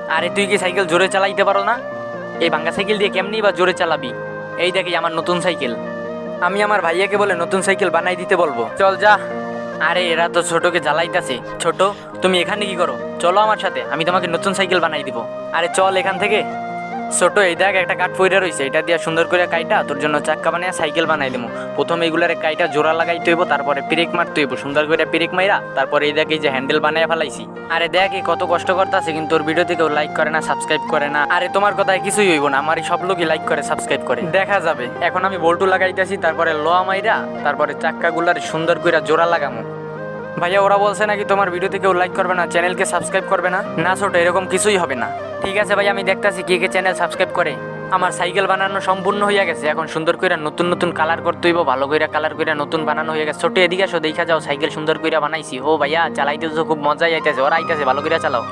আরে তুই কি সাইকেল জোরে চালাইতে পারো না? এই ভাঙ্গা সাইকেল দিয়ে কেমনি বা জোরে চালাবি? এই দেখি আমার নতুন সাইকেল। আমি আমার ভাইয়াকে বলে নতুন সাইকেল বানাই দিতে বলবো। চল যা। আরে এরা তো ছোটকে জ্বালাইতাছে। ছোট, তুমি এখানে কি করো? চলো আমার সাথে, আমি তোমাকে নতুন সাইকেল বানাই দিব। আরে চল এখান থেকে। ছোট, এই দেখ একটা কাঠ পইরা রইছে, এটা দিয়া সুন্দর করে কাইটা তোর জন্য চাক্কা বানায় সাইকেল বানাই দিমু। প্রথমে এগুলারে কাইটা জোড়া লাগাইতে হইব, তারপরে ব্রেক মারতে হইব সুন্দর করে ব্রেক মাইরা, তারপরে এই দেখ এই যে হ্যান্ডেল বানায় ফেলাইছি। আরে দেখ এই কত কষ্ট করতেছে, কিন্তু তোর ভিডিওতে কেউ লাইক করে না, সাবস্ক্রাইব করে না। আরে তোমার কথায় কিছুই হইব না, আমার সব লোকই লাইক করে সাবস্ক্রাইব করে, দেখা যাবে। এখন আমি বল্টু লাগাইতেছি, তারপরে লোয়া মাইরা, তারপরে চাক্কাগুলার সুন্দর করে জোড়া লাগামু। ভাইয়া ওরা বলছে নাকি তোমার ভিডিওতে কেউ লাইক করবে না, চ্যানেলকে সাবস্ক্রাইব করবে না। না ছোট, এরকম কিছুই হবে না। ঠিক আছে ভাই, আমি দেখতাছি কে কে চ্যানেল সাবস্ক্রাইব করে। আমার সাইকেল বানানো সম্পূর্ণ হয়ে গেছে, এখন সুন্দর করে নতুন নতুন কালার করতে হইব, ভালো করে কালার করে নতুন বানানো হয়ে গেছে। ছোট এদিকে আসো, দেখা যাও সাইকেল সুন্দর করে বানাইছি। ও ভাইয়া চালাইতে তো খুব মজাই আইতেছে, ওরা আইতেছে, ভালো করে চালাও।